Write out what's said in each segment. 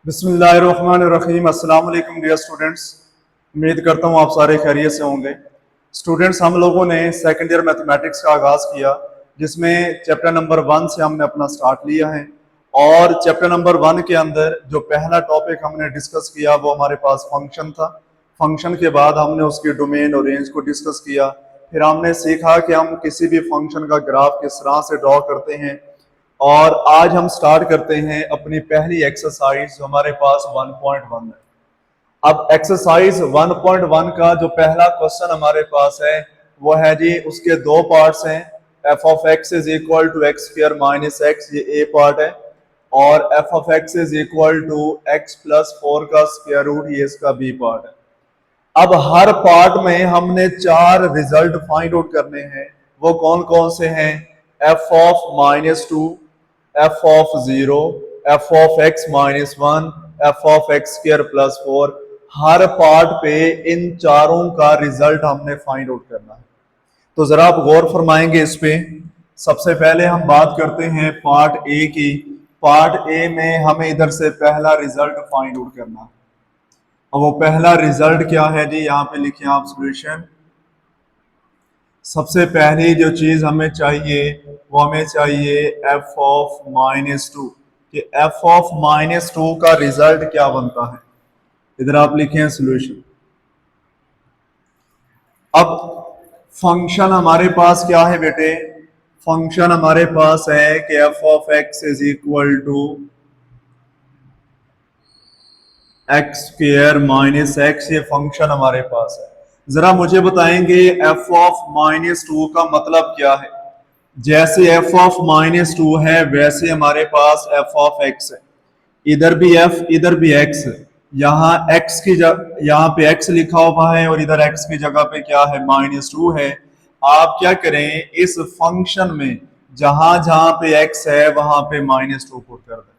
बिस्मिल्लाहिर्रहमानिर्रहीम। अस्सलाम वालेकुम डियर स्टूडेंट्स। उम्मीद करता हूँ आप सारे खैरियत से होंगे। स्टूडेंट्स, हम लोगों ने सेकंड ईयर मैथमेटिक्स का आगाज़ किया, जिसमें चैप्टर नंबर 1 से हमने अपना स्टार्ट लिया है। और चैप्टर नंबर 1 के अंदर जो पहला टॉपिक हमने डिस्कस किया वो हमारे पास फंक्शन था। फंक्शन के बाद हमने उसके डोमेन और रेंज को डिस्कस किया। फिर हमने सीखा कि हम किसी भी फंक्शन का ग्राफ किस तरह से ड्रॉ करते हैं। और आज हम स्टार्ट करते हैं अपनी पहली एक्सरसाइज जो हमारे पास 1.1 है। अब एक्सरसाइज 1.1 का जो पहला क्वेश्चन हमारे पास है वो है जी, उसके दो पार्ट्स हैं। F of x is equal to x square minus x, ये ए पार्ट है। और f of x is equal to x plus 4 का स्क्वायर रूट, ये इसका बी पार्ट है। अब हर पार्ट में हमने 4 रिजल्ट फाइंड आउट करने हैं। वो कौन कौन से हैं? F of -2, F of 0, F of x -1, F of x square plus 4। Her part पे इन चारों का रिजल्ट हमने फाइंड आउट करना है। तो जरा आप गौर फरमाएंगे इस पे। सबसे पहले हम बात करते हैं पार्ट ए की। पार्ट ए में हमें इधर से पहला रिजल्ट फाइंड आउट करना है। अब वो पहला रिजल्ट क्या है जी, यहाँ पे लिखिए आप सॉल्यूशन। सबसे पहली जो चीज हमें चाहिए वो हमें चाहिए एफ ऑफ -2, कि एफ ऑफ -2 का रिजल्ट क्या बनता है। इधर आप लिखें सॉल्यूशन। अब फंक्शन हमारे पास क्या है बेटे? फंक्शन हमारे पास है कि f of x is equal to x square minus x, ये फंक्शन हमारे पास है। जरा मुझे बताएंगे एफ ऑफ -2 का मतलब क्या है? जैसे एफ ऑफ -2 है वैसे हमारे पास एफ ऑफ एक्स है। इधर भी एफ, इधर भी एक्स। यहाँ एक्स की जगह, यहाँ पे एक्स लिखा हुआ है और इधर एक्स की जगह पे क्या है? -2 है। आप क्या करें, इस फंक्शन में जहां जहां पे एक्स है वहां पे -2 पुट कर दें।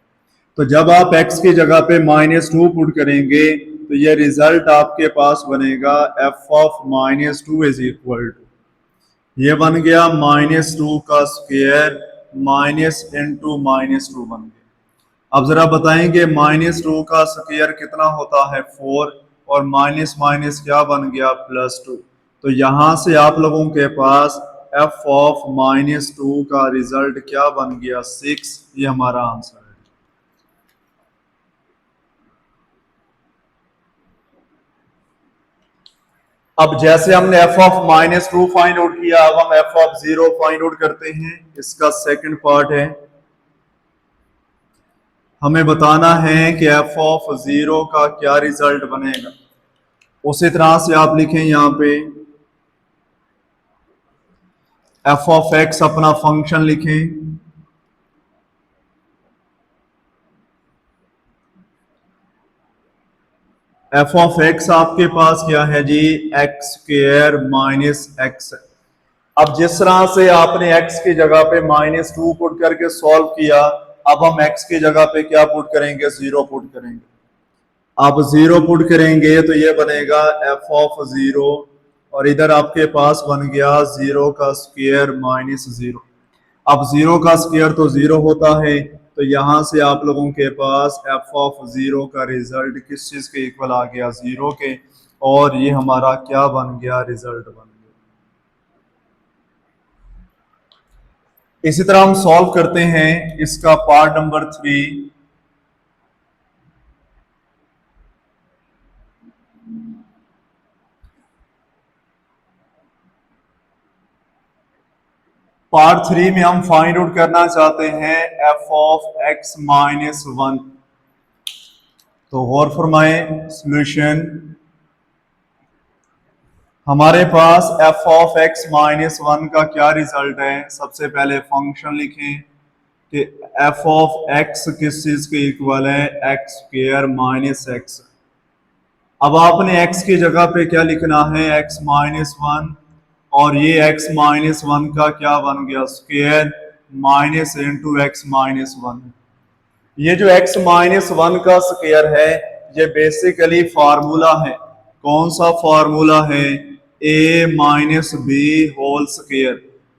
तो जब आप x की जगह पे -2 पुट करेंगे तो ये रिजल्ट आपके पास बनेगा f of -2 is equal to, ये बन गया -2 का स्क्वायर माइनस इंटू -2 बन गया। अब जरा बताएंगे -2 का स्क्वायर कितना होता है? 4, और माइनस माइनस क्या बन गया? +2। तो यहां से आप लोगों के पास f ऑफ -2 का रिजल्ट क्या बन गया? 6। ये हमारा आंसर है। अब जैसे हमने एफ ऑफ -2 फाइंड आउट किया, अब हम एफ ऑफ 0 फाइंड आउट करते हैं। इसका सेकंड पार्ट है, हमें बताना है कि एफ ऑफ 0 का क्या रिजल्ट बनेगा। उसी तरह से आप लिखें यहाँ पे एफ ऑफ एक्स, अपना फंक्शन लिखें। एफ ऑफ एक्स आपके पास क्या है जी? X square minus x. अब जिस तरह से आपने x की जगह पे -2 पुट करके सॉल्व किया, अब हम x की जगह पे क्या पुट करेंगे? 0 पुट करेंगे। आप 0 पुट करेंगे तो ये बनेगा f ऑफ 0, और इधर आपके पास बन गया 0 का स्क्वायर -0। अब 0 का स्क्वायर तो 0 होता है, तो यहां से आप लोगों के पास f ऑफ 0 का रिजल्ट किस चीज के इक्वल आ गया? 0 के। और ये हमारा क्या बन गया? रिजल्ट बन गया। इसी तरह हम सॉल्व करते हैं इसका पार्ट नंबर 3। पार्ट 3 में हम फाइंड आउट करना चाहते हैं एफ ऑफ एक्स -1। तो गौर फरमाए सॉल्यूशन। हमारे पास एफ ऑफ एक्स -1 का क्या रिजल्ट है? सबसे पहले फंक्शन लिखें कि एफ ऑफ एक्स किस चीज के इक्वल है? X square minus x. अब आपने x की जगह पे क्या लिखना है? x -1, और ये x -1 का क्या बन गया? Square minus into x -1। ये जो x -1 का स्क्वायर है ये बेसिकली फार्मूला है। कौन सा फार्मूला है? a minus b whole square.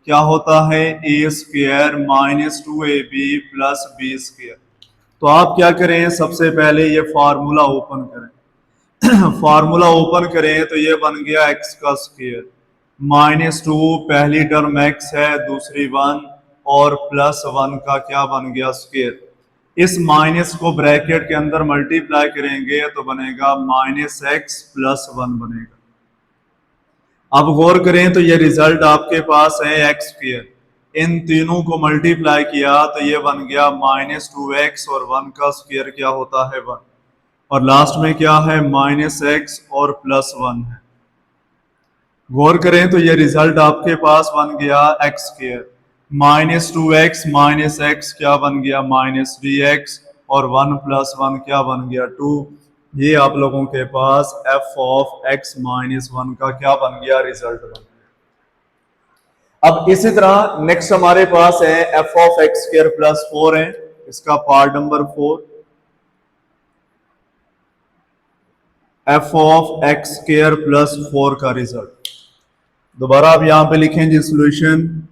क्या होता है? a square -2ab plus b square. तो आप क्या करें, सबसे पहले ये फार्मूला ओपन करें। फार्मूला ओपन करें तो ये बन गया एक्स का स्क्वायर -2, पहली टर्म एक्स है, दूसरी 1 और +1 का क्या बन गया स्क्वायर। इस माइनस को ब्रैकेट के अंदर मल्टीप्लाई करेंगे तो बनेगा -x+1 बनेगा। अब गौर करें तो ये रिजल्ट आपके पास है एक्स स्क्वायर, इन तीनों को मल्टीप्लाई किया तो ये बन गया -2x और 1 का स्क्वायर क्या होता है 1, और लास्ट में क्या है -x और +1 है। गौर करें तो ये रिजल्ट आपके पास बन गया एक्स स्क्वायर, -2x -x क्या बन गया -3x और 1 + 1 क्या बन गया 2। ये आप लोगों के पास f(x-1) का क्या बन गया रिजल्ट बन गया। अब इसी तरह नेक्स्ट हमारे पास है f(x² + 4) है, इसका पार्ट नंबर 4, f(x² + 4) का रिजल्ट। दोबारा आप यहां पे लिखें जी सॉल्यूशन,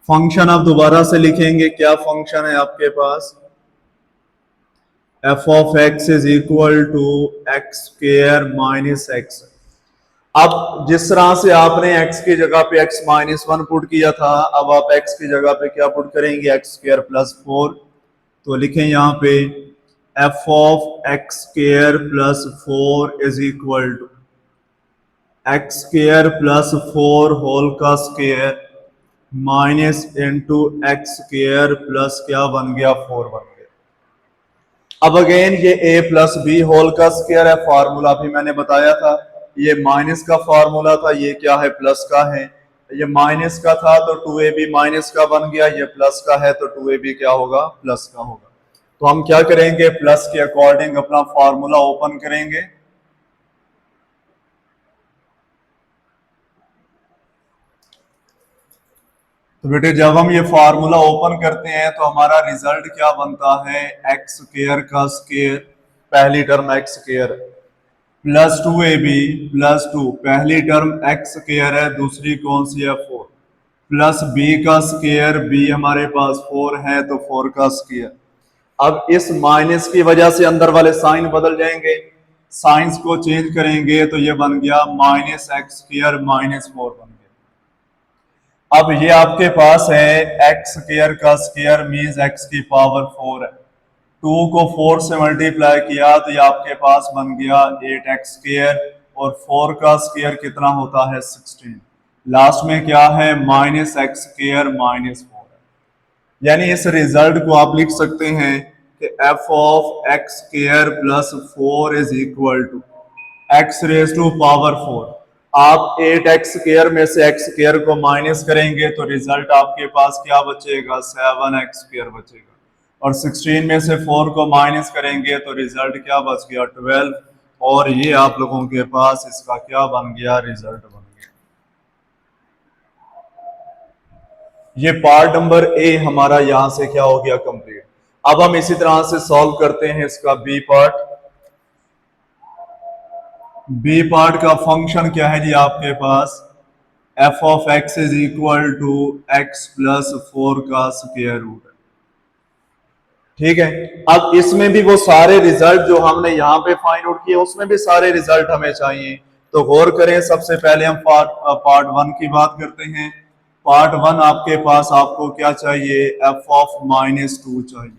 फंक्शन आप दोबारा से लिखेंगे, क्या फंक्शन है आपके पास, f(x) = x² - x। अब जिस तरह से आपने x की जगह पे x-1 पुट किया था, अब आप x की जगह पे क्या पुट करेंगे x² + 4। तो लिखें यहाँ पे f(x² + 4) = x² + 4 होल का square minus into x² plus क्या बन गया 4 बन गया। अब अगेन ये a + b होल का स्क्वायर है, फार्मूला भी मैंने बताया था, ये माइनस का फार्मूला था, ये क्या है प्लस का है। ये माइनस का था तो 2ab माइनस का बन गया, ये प्लस का है तो 2ab क्या होगा प्लस का होगा। तो हम क्या करेंगे, प्लस के अकॉर्डिंग अपना फार्मूला ओपन करेंगे। तो बेटे जब हम ये फार्मूला ओपन करते हैं तो हमारा रिजल्ट क्या बनता है, x² का स्क्वायर, पहली term x² plus 2ab plus 2, पहली टर्म x² है, दूसरी कौन सी है 4, प्लस b का स्क्वायर, b हमारे पास 4 है तो 4 का स्क्वायर। अब इस माइनस की वजह से अंदर वाले साइन बदल जाएंगे, साइंस को चेंज करेंगे तो ये बन गया -x² - 4 बन गया। अब ये आपके पास है x² का स्क्वायर मीन्स x की पावर 4 है, 2 को 4 से मल्टीप्लाई किया तो ये आपके पास बन गया 8x², और 4 का स्क्वायर कितना होता है 16, लास्ट में क्या है -x² - 4 है। यानी इस रिजल्ट को आप लिख सकते हैं कि f(x² + 4) = x⁴। आप 8x² में से x² को माइनस करेंगे तो रिजल्ट आपके पास क्या बचेगा 7x² बचेगा, और 16 में से 4 को माइनस करेंगे तो रिजल्ट क्या बच गया 12, और ये आप लोगों के पास इसका क्या बन गया रिजल्ट बन गया। ये पार्ट नंबर ए हमारा यहां से क्या हो गया कंप्लीट। अब हम इसी तरह से सॉल्व करते हैं इसका बी पार्ट। बी पार्ट का फंक्शन क्या है जी आपके पास, f(x) = x + 4 का स्क्वायर रूट है, ठीक है। अब इसमें भी वो सारे रिजल्ट जो हमने यहाँ पे फाइंड आउट किए उसमें भी सारे रिजल्ट हमें चाहिए। तो गौर करें, सबसे पहले हम पार्ट 1 की बात करते हैं। पार्ट 1 आपके पास आपको क्या चाहिए, f(-2) चाहिए।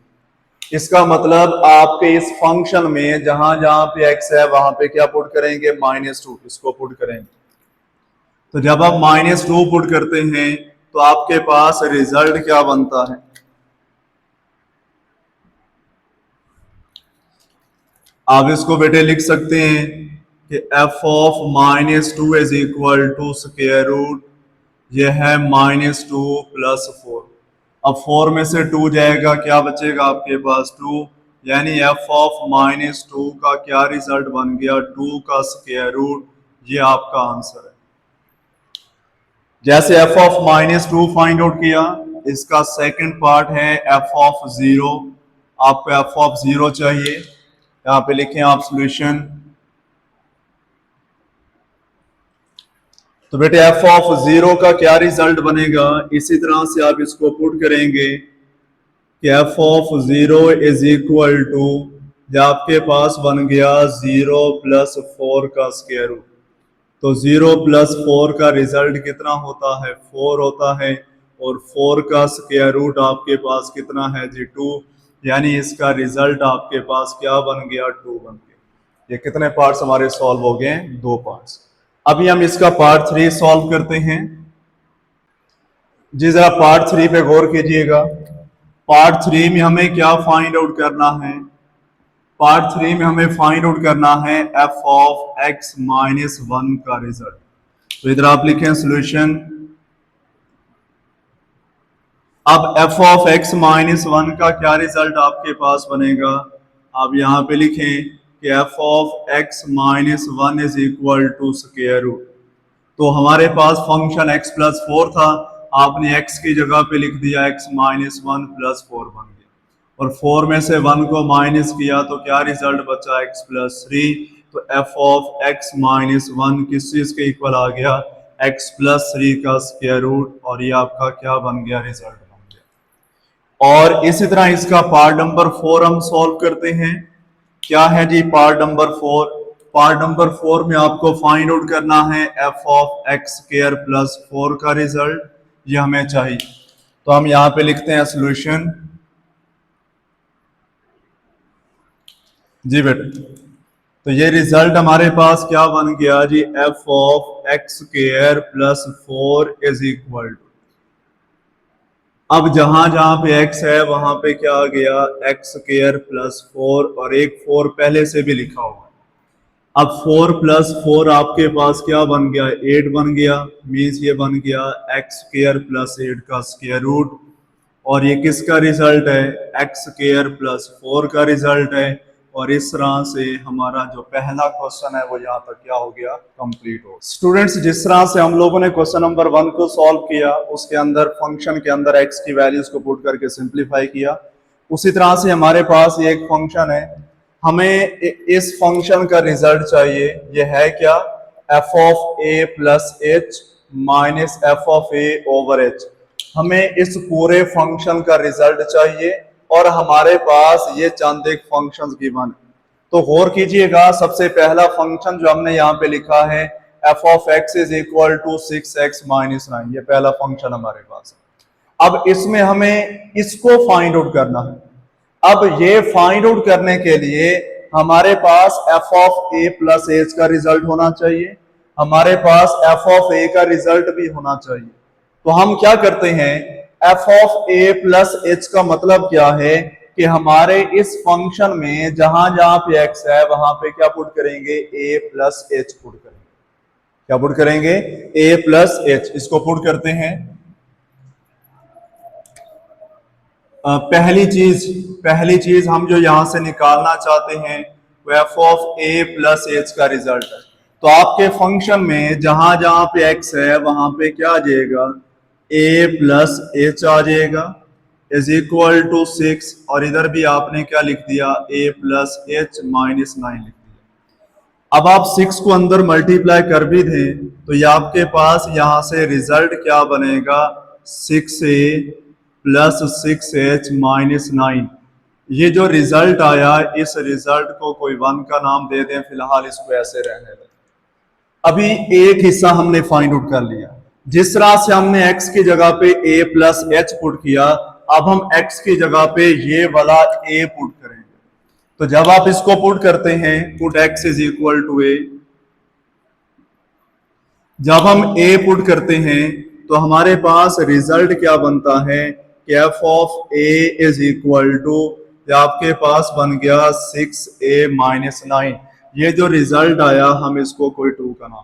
इसका मतलब आपके इस फंक्शन में जहां जहां पे x है वहां पे क्या पुट करेंगे -2, इसको पुट करेंगे। तो जब आप -2 पुट करते हैं तो आपके पास रिजल्ट क्या बनता है, आप इसको बेटे लिख सकते हैं कि f(-2) = यह है -2 + 4। अब 4 में से 2 जाएगा, क्या बचेगा आपके पास 2, यानी f(-2) का क्या रिजल्ट बन गया 2 का स्क्वायर रूट, ये आपका आंसर है। जैसे f(-2) फाइंड आउट किया, इसका सेकंड पार्ट है f(0), आपको f(0) चाहिए, यहाँ पे लिखें आप सॉल्यूशन। तो बेटे एफ ऑफ 0 का क्या रिजल्ट बनेगा, इसी तरह से आप इसको पुट करेंगे कि f of 0 is equal to, जब आपके पास बन गया 0 प्लस 4 का स्क्वायर रूट, तो 0 प्लस 4 का रिजल्ट कितना होता है, 4 होता है, और 4 का स्क्वायर रूट आपके पास कितना है जी, 2, यानी इसका रिजल्ट आपके पास क्या बन गया, 2 बन गया। ये कितने पार्ट्स हमारे सॉल्व हो गए, 2 पार्ट्स। अभी हम इसका पार्ट 3 सॉल्व करते हैं जी। जरा पार्ट 3 पे गौर कीजिएगा। पार्ट 3 में हमें क्या फाइंड आउट करना है, पार्ट 3 में हमें फाइंड आउट करना है एफ ऑफ एक्स माइनस 1 का रिजल्ट। तो इधर आप लिखें सोल्यूशन। अब एफ ऑफ एक्स माइनस 1 का क्या रिजल्ट आपके पास बनेगा, आप यहां पे लिखें कि f of x minus 1 is equal to square root. तो हमारे पास फंक्शन x प्लस 4 था, आपने x की जगह पे लिख दिया x माइनस 1 प्लस 4 बन गया, और 4 में से 1 को माइनस किया तो क्या रिजल्ट बचा, x प्लस 3। तो एफ ऑफ x माइनस 1 किस चीज के इक्वल आ गया, x प्लस 3 का स्क्वायर रूट, और ये आपका क्या बन गया, रिजल्ट बन गया। और इसी तरह इसका पार्ट नंबर 4 हम सॉल्व करते हैं। क्या है जी पार्ट नंबर 4, पार्ट नंबर 4 में आपको फाइंड आउट करना है f of x square plus 4 का रिजल्ट, ये हमें चाहिए। तो हम यहां पे लिखते हैं सोल्यूशन जी बेटे। तो ये रिजल्ट हमारे पास क्या बन गया जी, f of x square plus 4 is equal to, अब जहां जहां पे x है वहां पे क्या आ गया, एक्स स्क्वायर प्लस 4, और एक 4 पहले से भी लिखा हुआ है। अब 4 प्लस 4 आपके पास क्या बन गया, 8 बन गया, मीन्स ये बन गया एक्स स्क्वायर प्लस 8 का स्क्वायर रूट, और ये किसका रिजल्ट है, एक्स स्क्वायर प्लस 4 का रिजल्ट है। और इस तरह से हमारा जो पहला क्वेश्चन है वो यहाँ तक क्या हो गया, कंप्लीट हो। स्टूडेंट्स, जिस तरह से हम लोगों ने क्वेश्चन नंबर 1 को सॉल्व किया, उसके अंदर फंक्शन के अंदर x की वैल्यूज को पुट करके सिंप्लीफाई किया, उसी तरह से हमारे पास ये एक फंक्शन है, हमें इस फंक्शन का रिजल्ट चाहिए। ये है क्या, F of a plus h minus f of A over H. हमें इस पूरे फंक्शन का रिजल्ट चाहिए, और हमारे पास ये चंद एक फंक्शंस गिवन। तो गौर कीजिएगा, सबसे पहला फंक्शन जो हमने यहाँ पे लिखा है f of x is equal to 6x minus 9, ये पहला फंक्शन हमारे पास है। अब इसमें हमें इसको फाइंड आउट करना है। अब ये फाइंड आउट करने के लिए हमारे पास f of a plus h का रिजल्ट होना चाहिए, हमारे पास एफ ऑफ ए का रिजल्ट भी होना चाहिए। तो हम क्या करते हैं, f of a plus h का मतलब क्या है कि हमारे इस फंक्शन में जहां जहां पे एक्स है वहां पे क्या पुट करेंगे, ए प्लस एच पुट करेंगे। क्या पुट करेंगे, ए प्लस एच, इसको पुट करते हैं। पहली चीज हम जो यहां से निकालना चाहते हैं वो F of a plus h का रिजल्ट है। तो आपके फंक्शन में जहां जहां पे एक्स है वहां पे क्या आ जाएगा, ए प्लस एच आ जाएगा इज इक्वल टू 6, और इधर भी आपने क्या लिख दिया, ए प्लस एच माइनस 9 लिख दिया। अब आप 6 को अंदर मल्टीप्लाई कर भी दें तो ये आपके पास यहां से रिजल्ट क्या बनेगा, 6a प्लस 6h माइनस 9। ये जो रिजल्ट आया, इस रिजल्ट को कोई 1 का नाम दे दें, फिलहाल इसको ऐसे रहने दें। अभी एक हिस्सा हमने फाइंड आउट कर लिया। जिस तरह से हमने x की जगह पे a प्लस एच पुट किया, अब हम x की जगह पे ये वाला a पुट करेंगे। तो जब आप इसको पुट करते हैं, put x is equal to a, जब हम a पुट करते हैं तो हमारे पास रिजल्ट क्या बनता है कि f of a is equal to, आपके पास बन गया 6a माइनस 9। ये जो रिजल्ट आया हम इसको कोई 2 का नाम।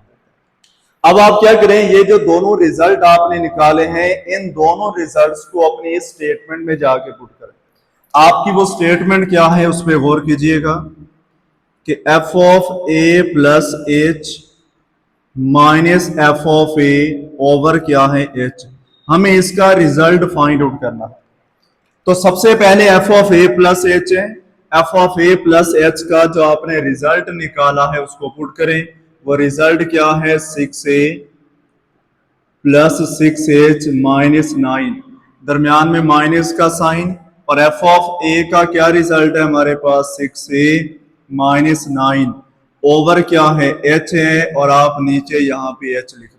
अब आप क्या करें, ये जो दोनों रिजल्ट आपने निकाले हैं, इन दोनों रिजल्ट्स को अपनी इस स्टेटमेंट में जाके पुट करें। आपकी वो स्टेटमेंट क्या है उस पर गौर कीजिएगा कि f of a plus h minus f of A over क्या है एच, हमें इसका रिजल्ट फाइंड आउट करना है। तो सबसे पहले f of a plus h है, f of a plus h का जो आपने रिजल्ट निकाला है उसको पुट करें। वो रिजल्ट क्या है, 6a प्लस 6h माइनस 9, दरमियान में माइनस का साइन, और एफ ऑफ ए का क्या रिजल्ट है हमारे पास 6a माइनस 9 ओवर क्या है h है, और आप नीचे यहाँ पे h लिख दो।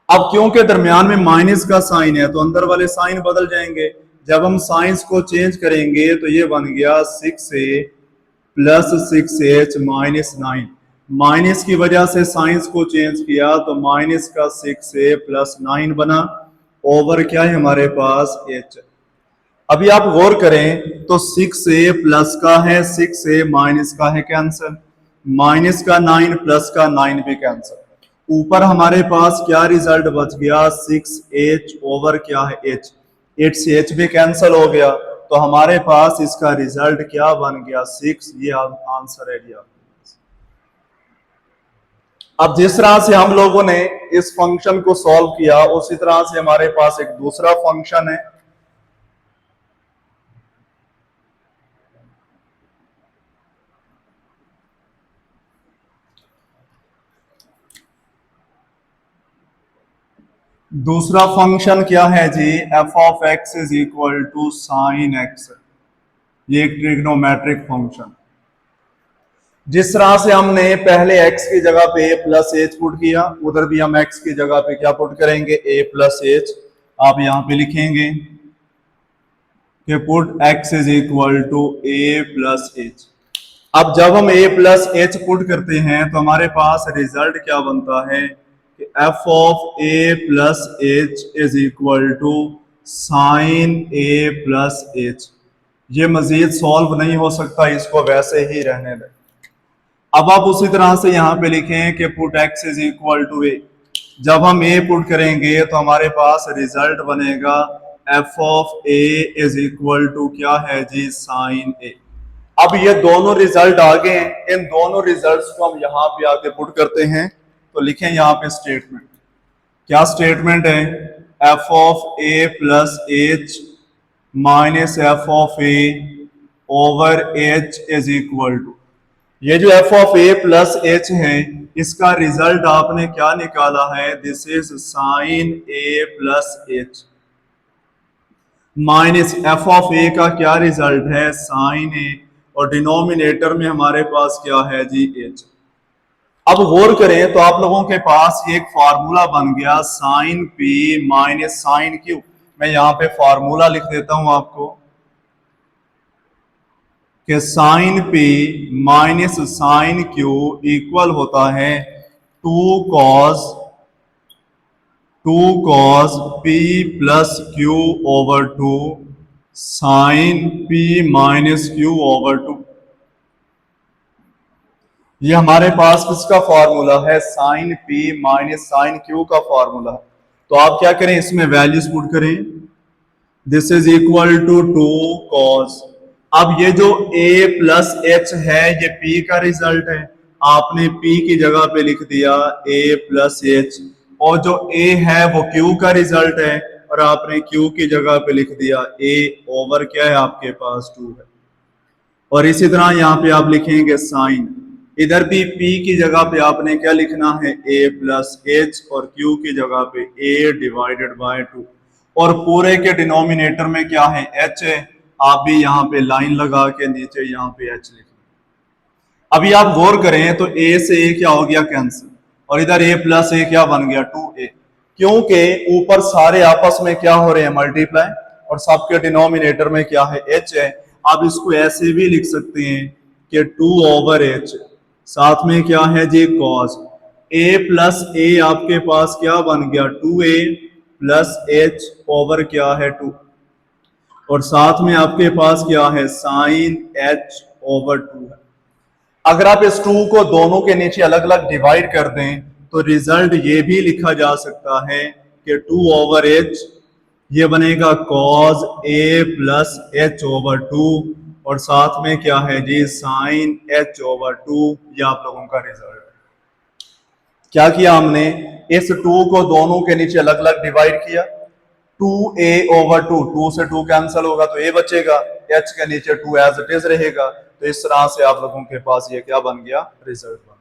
अब क्योंकि दरमियान में माइनस का साइन है तो अंदर वाले साइन बदल जाएंगे। जब हम साइंस को चेंज करेंगे तो ये बन गया 6a plus 6h minus 9, minus की वजह से साइंस को चेंज किया तो माइनस का 6a प्लस 9 बना, ओवर क्या है हमारे पास h। अभी आप गौर करें तो 6a प्लस का है, 6a माइनस का है कैंसिल, माइनस का 9 प्लस का 9 भी कैंसिल, ऊपर हमारे पास क्या रिजल्ट बच गया 6h ओवर क्या है h, 8 से h भी कैंसिल हो गया, तो हमारे पास इसका रिजल्ट क्या बन गया 6। ये आंसर है दिया। अब जिस तरह से हम लोगों ने इस फंक्शन को सॉल्व किया उसी तरह से हमारे पास एक दूसरा फंक्शन है। दूसरा फंक्शन क्या है जी, f of x is equal to sine x. ये एक ट्रिग्नोमेट्रिक फंक्शन, जिस तरह से हमने पहले x की जगह पे a प्लस एच पुट किया, उधर भी हम x की जगह पे क्या पुट करेंगे a प्लस एच। आप यहां पे लिखेंगे कि put x is equal to a plus h. अब जब हम a प्लस एच पुट करते हैं तो हमारे पास रिजल्ट क्या बनता है कि f of a plus h is equal to sine a plus h. ये मजीद सॉल्व नहीं हो सकता, इसको वैसे ही रहने दें। अब आप उसी तरह से यहां पे लिखें कि put x is equal to a। जब हम a पुट करेंगे तो हमारे पास रिजल्ट बनेगा f of a is equal to क्या है जी साइन a। अब ये दोनों रिजल्ट आ गए हैं, इन दोनों रिजल्ट्स को हम यहाँ पे आके पुट करते हैं तो लिखें यहाँ पे स्टेटमेंट। क्या स्टेटमेंट है, f of a plus h minus f of a over h is equal to, ये जो f of a plus h है इसका रिजल्ट आपने क्या निकाला है, this is sine a plus h, minus f of a का क्या रिजल्ट है साइन a, और डिनोमिनेटर में हमारे पास क्या है जी h। अब गौर करें तो आप लोगों के पास ये एक फार्मूला बन गया sine p minus sine q। मैं यहाँ पे फार्मूला लिख देता हूं आपको कि sine p minus sine q equal होता है two cos p plus q over two sine p minus q over two. ये हमारे पास किसका फॉर्मूला है, sine p minus sine q का फॉर्मूला। तो आप क्या करें, इसमें वैल्यूज पुट करें, this is equal to two cos. अब ये जो a प्लस एच है ये p का रिजल्ट है, आपने p की जगह पे लिख दिया a प्लस एच, और जो a है वो q का रिजल्ट है और आपने q की जगह पे लिख दिया a ओवर क्या है आपके पास 2 है। और इसी तरह यहाँ पे आप लिखेंगे साइन, इधर भी p की जगह पे आपने क्या लिखना है a प्लस एच, और q की जगह पे a डिवाइडेड बाय 2, और पूरे के डिनोमिनेटर में क्या है h है, आप भी यहाँ पे लाइन लगा के नीचे यहाँ पे h लिख। अभी आप गौर करें तो a से a क्या हो गया कैंसिल, और इधर a प्लस a क्या बन गया 2a, क्योंकि ऊपर सारे आपस में क्या हो रहे हैं मल्टीप्लाई, और सबके डिनोमिनेटर में क्या है h है। आप इसको ऐसे भी लिख सकते हैं कि 2 ओवर h, साथ में क्या है जी कॉस, a प्लस a आपके पास क्या बन गया 2a प्लस h ओवर क्या है 2, और साथ में आपके पास क्या है साइन h ओवर 2 है। अगर आप इस 2 को दोनों के नीचे अलग अलग डिवाइड कर दें तो रिजल्ट ये भी लिखा जा सकता है कि 2 ओवर h ये बनेगा cos a plus h over 2, और साथ में क्या है जी साइन h ओवर 2। ये आप लोगों का रिजल्ट है। क्या किया हमने, इस 2 को दोनों के नीचे अलग अलग डिवाइड किया, 2a ओवर 2, 2 से 2 कैंसिल होगा तो a बचेगा, h के नीचे 2 एज इट इज रहेगा। तो इस तरह से आप लोगों के पास ये क्या बन गया, रिजल्ट बन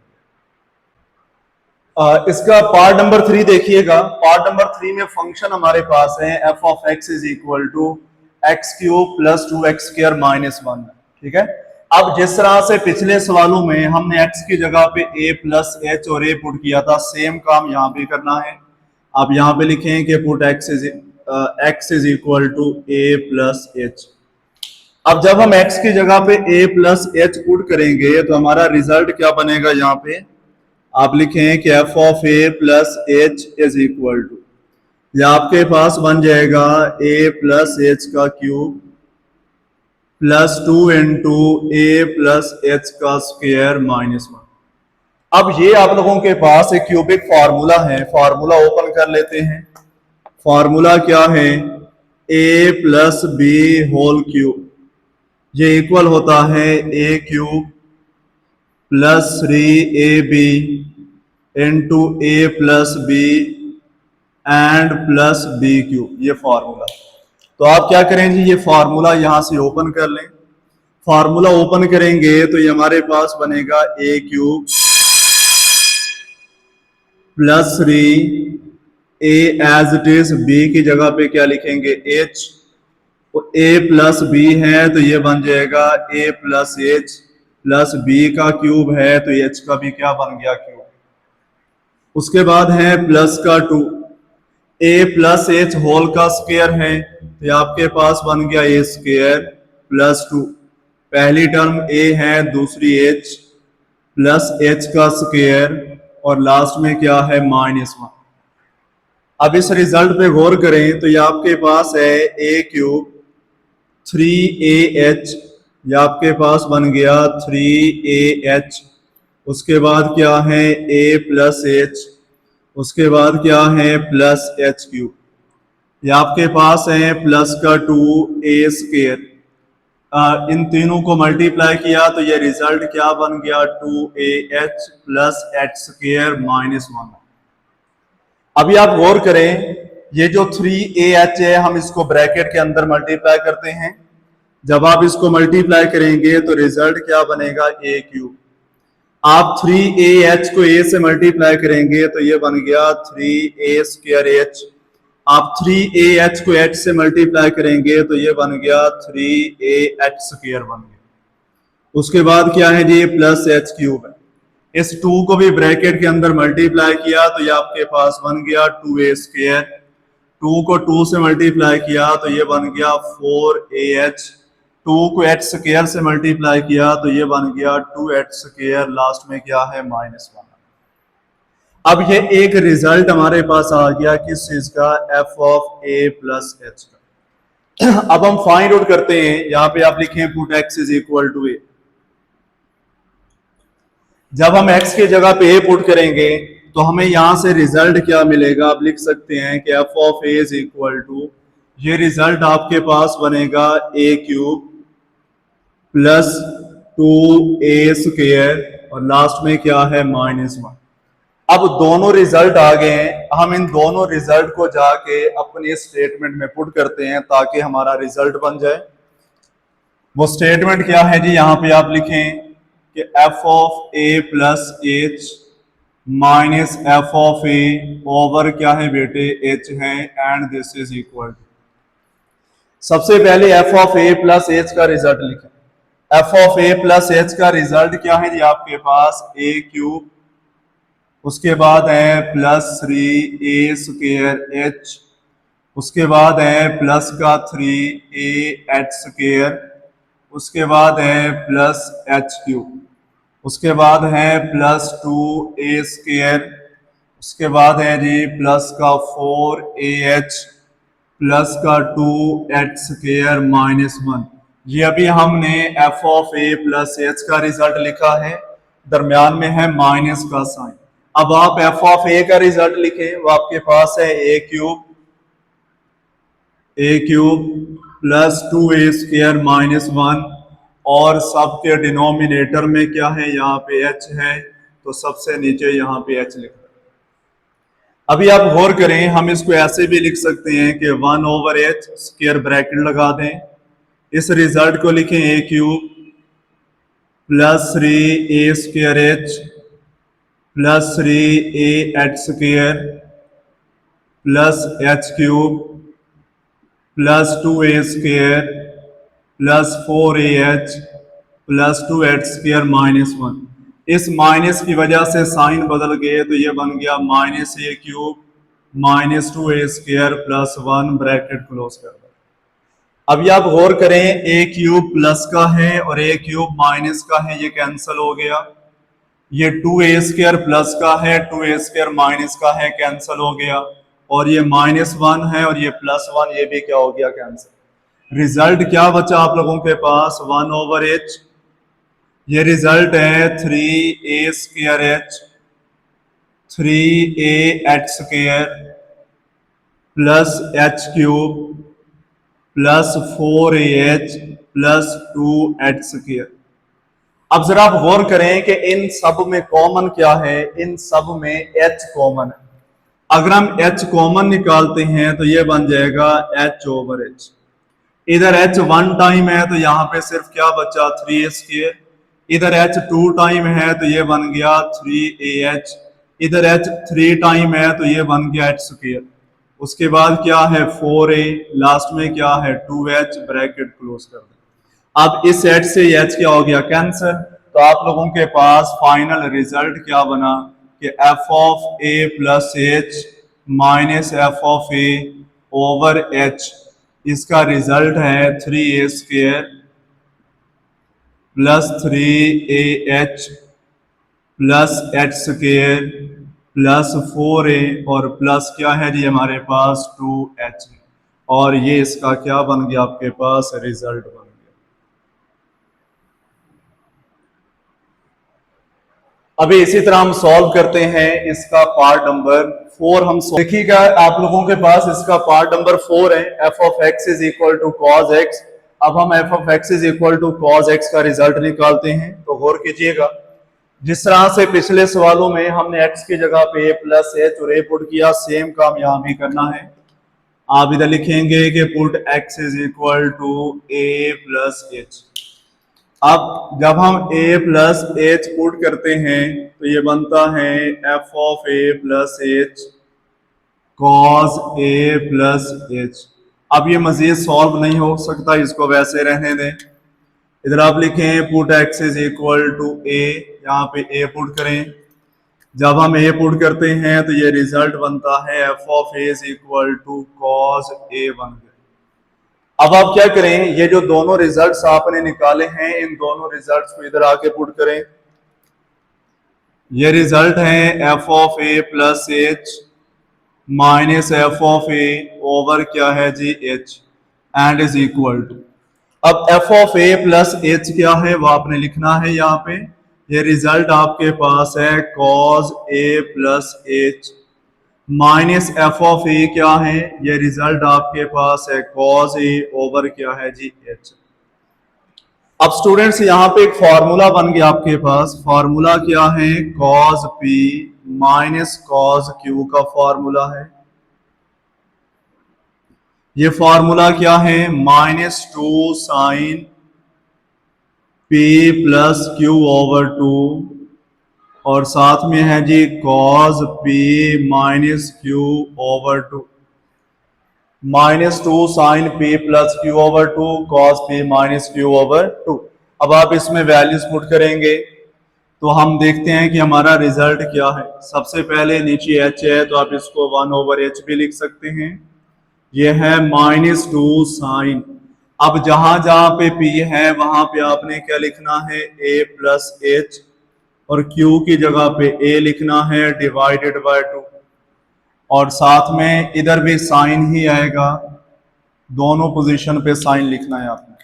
इसका पार्ट नंबर 3 देखिएगा। पार्ट नंबर 3 में फंक्शन हमारे पास है f of x is equal to x cube plus 2x² minus 1। ठीक है। अब जिस तरह से पिछले सवालों में हमने x की जगह पे a प्लस एच और a पुट किया था, सेम काम यहाँ पे करना है। आप यहाँ पे लिखें कि put x is equal to a plus h. अब जब हम x की जगह पे a प्लस एच पुट करेंगे तो हमारा रिजल्ट क्या बनेगा, यहाँ पे आप लिखें कि f of a plus h is equal to, या आपके पास बन जाएगा a प्लस एच का cube plus 2 into a plus h का स्क्वायर माइनस 1। अब ये आप लोगों के पास एक क्यूबिक फार्मूला है, फार्मूला ओपन कर लेते हैं। फार्मूला क्या है, a plus b whole cube, ये इक्वल होता है a cube plus 3ab into a plus b and plus B cube, ये फार्मूला। तो आप क्या करें जी, ये फार्मूला यहां से ओपन कर लें। फार्मूला ओपन करेंगे तो ये हमारे पास बनेगा a cube plus 3 a as it is, b की जगह पे क्या लिखेंगे h, तो a प्लस b है तो ये बन जाएगा a plus h plus b का क्यूब है तो h का भी क्या बन गया, क्यूब। उसके बाद है प्लस का 2, a प्लस एच होल का स्क्वायर है तो ये आपके पास बन गया a स्क्वायर प्लस 2। पहली टर्म a है, दूसरी h प्लस h का स्क्वायर और लास्ट में क्या है माइनस 1। अब इस रिजल्ट पे गौर करें तो ये आपके पास है a क्यूब 3ah, ये आपके पास बन गया 3ah। उसके बाद क्या है a प्लस एच, उसके बाद क्या है प्लस एच क्यूब, ये आपके पास है प्लस का 2a स्क्वायर। इन तीनों को मल्टीप्लाई किया तो ये रिजल्ट क्या बन गया, 2ah plus H square minus 1। अभी आप गौर करें, ये जो 3ah है हम इसको ब्रैकेट के अंदर मल्टीप्लाई करते हैं। जब आप इसको मल्टीप्लाई करेंगे तो रिजल्ट क्या बनेगा, a क्यूब। आप 3ah को a से मल्टीप्लाई करेंगे तो ये बन गया 3a स्क्वायर h। आप 3ah को h से मल्टीप्लाई करेंगे तो ये बन गया 3ah स्क्वायर बन गया। उसके बाद क्या है जी, प्लस h क्यूब है। इस 2 को भी ब्रैकेट के अंदर मल्टीप्लाई किया तो ये आपके पास बन गया 2a स्क्वायर। 2 को 2 से मल्टीप्लाई किया तो ये बन गया 4ah। 2 को h स्क्वायर से मल्टीप्लाई किया तो ये बन गया 2h स्क्वायर, लास्ट में क्या है माइनस 1। अब ये एक रिजल्ट हमारे पास आ गया किस चीज का, f of a plus h का। अब हम फाइंड आउट करते हैं, यहां पे आप लिखें put x is equal to a। जब हम x की जगह पे a पुट करेंगे तो हमें यहां से रिजल्ट क्या मिलेगा, आप लिख सकते हैं कि f of a is equal to, ये रिजल्ट आपके पास बनेगा a cube plus 2a square और लास्ट में क्या है माइनस 1। अब दोनों रिजल्ट आ गए हैं, हम इन दोनों रिजल्ट को जाके अपने स्टेटमेंट में पुट करते हैं ताकि हमारा रिजल्ट बन जाए। वो स्टेटमेंट क्या है जी, यहां पे आप लिखें कि f of a plus h minus f of a over क्या है बेटे, h है, एंड दिस इज इक्वल। सबसे पहले f of a plus h का रिजल्ट लिखें। f of a plus h का रिजल्ट क्या है जी, आपके पास a क्यूब, उसके बाद है प्लस 3a स्क्वायर h, उसके बाद है प्लस का 3a h स्क्वायर, उसके बाद है प्लस h क्यूब, उसके बाद है प्लस 2a स्क्वायर, उसके बाद है जी प्लस का 4ah प्लस का 2h स्क्वायर माइनस 1। ये अभी हमने f of a plus h का रिजल्ट लिखा है, दरमियान में है माइनस का साइन। अब आप f ऑफ a का रिजल्ट लिखें, वो आपके पास है a cube plus 2a square minus 1, और सबके डिनोमिनेटर में क्या है, यहाँ पे h है तो सबसे नीचे यहाँ पे h लिखा। अभी आप गौर करें, हम इसको ऐसे भी लिख सकते हैं कि 1 ओवर h स्क्वायर ब्रैकेट लगा दें, इस रिजल्ट को लिखें a cube plus 3a square h plus 3a(h² plus h³ plus 2a² plus 4ah plus 2h² -1। इस माइनस की वजह से साइन बदल गए तो ये बन गया -a³ -2a² plus 1 bracket close कर दो। अभी आप गौर करें, a³ प्लस का है और a³ माइनस का है, ये कैंसिल हो गया। ये 2a² प्लस का है, 2a² माइनस का है, कैंसिल हो गया। और ये -1 है और ये +1, ये भी क्या हो गया, कैंसिल। रिजल्ट क्या बचा आप लोगों के पास, 1/h। ये रिजल्ट है 3a² 3ah² plus h³ plus 4ah plus 2h²। अब जरा आप गौर करें कि इन सब में कॉमन क्या है, इन सब में h कॉमन है। अगर हम h कॉमन निकालते हैं तो ये बन जाएगा h/h। इधर h 1 टाइम है तो यहाँ पे सिर्फ क्या बचा, 3a²। इधर h 2 टाइम है तो ये बन गया 3ah। इधर h 3 टाइम है तो ये बन गया h²। उसके बाद क्या है 4a, लास्ट में क्या है 2h, ब्रैकेट क्लोज कर दे। अब इस h से h क्या हो गया, कैंसिल। तो आप लोगों के पास फाइनल रिजल्ट क्या बना कि f(a + h - f(a/h)। इसका रिजल्ट है 3a² plus 3ah plus h² plus 4a और प्लस क्या है जी हमारे पास 2h। और ये इसका क्या बन गया, आपके पास रिजल्ट बन गया। अभी इसी तरह हम सॉल्व करते हैं इसका पार्ट नंबर 4। हम देखिएगा आप लोगों के पास इसका पार्ट नंबर 4 है, f(x = cos x)। अब हम f(x = cos x) का रिजल्ट निकालते हैं। तो गौर कीजिएगा, जिस तरह से पिछले सवालों में हमने x की जगह पे a + h और a पुट किया, सेम काम यहां भी करना है। आप इधर लिखेंगे कि पुट x = a + h। अब जब हम a + h पुट करते हैं तो ये बनता है f(a + h cos a + h)। अब ये मजीद सॉल्व नहीं हो सकता, इसको वैसे रहने दें। इधर आप लिखें पुट x = a, यहाँ पे a पुट करें। जब हम a पुट करते हैं तो ये रिजल्ट बनता है f(a = cos a) बन गया। अब आप क्या करें, ये जो दोनों रिजल्ट्स आपने निकाले हैं, इन दोनों रिजल्ट्स को इधर आके पुट करें। ये रिजल्ट है f(a + h - f(a/) क्या है जी h and is equal to. अब f(a + h) क्या है वो आपने लिखना है यहाँ पे। ये रिजल्ट आपके पास है cos a + h minus f(a) क्या है, ये रिजल्ट आपके पास है cos a/ क्या है जी h। अब स्टूडेंट्स यहाँ पे एक फॉर्मूला बन गया आपके पास। फॉर्मूला क्या है, cos p - cos q का फॉर्मूला है। ये फॉर्मूला क्या है, -2 sin p + q/2 और साथ में है जी cos p - q/2। -2 sin p + q/2 cos p - q/2। अब आप इसमें वैल्यूज पुट करेंगे तो हम देखते हैं कि हमारा रिजल्ट क्या है। सबसे पहले नीचे h है तो आप इसको 1/h भी लिख सकते हैं। ये है -2 sin। अब जहां जहां पे p है वहां पे आपने क्या लिखना है, a + h और q की जगह पे a लिखना है /2 और साथ में इधर भी साइन ही आएगा, दोनों पोजीशन पे साइन लिखना है आपने।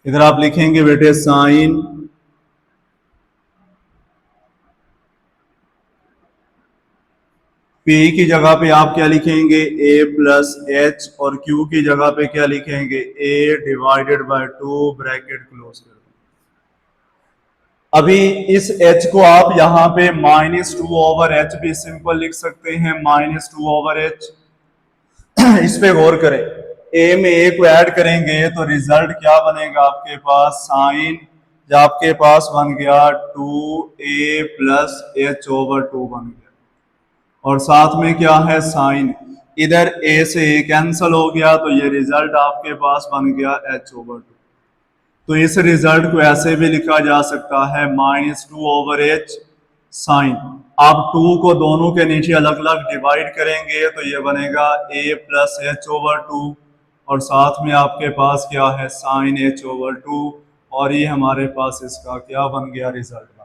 इधर आप लिखेंगे बेटे साइन P की जगह पे आप क्या लिखेंगे, a + h और Q की जगह पे क्या लिखेंगे, a/2 ब्रैकेट क्लोज कर। अभी इस h को आप यहाँ पे -2/h भी सिंपल लिख सकते हैं, -2/h। इस पे गौर करें, a में a को ऐड करेंगे तो रिजल्ट क्या बनेगा आपके पास, साइन जो आपके पास बन गया 2a प्लस h/2 बन गया। और साथ में क्या है साइन, इधर a से a कैंसिल हो गया तो ये रिजल्ट आपके पास बन गया h/2। तो इस रिजल्ट को ऐसे भी लिखा जा सकता है -2/h साइन। आप 2 को दोनों के नीचे अलग अलग डिवाइड करेंगे तो ये बनेगा a प्लस h/2 और साथ में आपके पास क्या है साइन h/2 और ये हमारे पास इसका क्या बन गया रिजल्ट।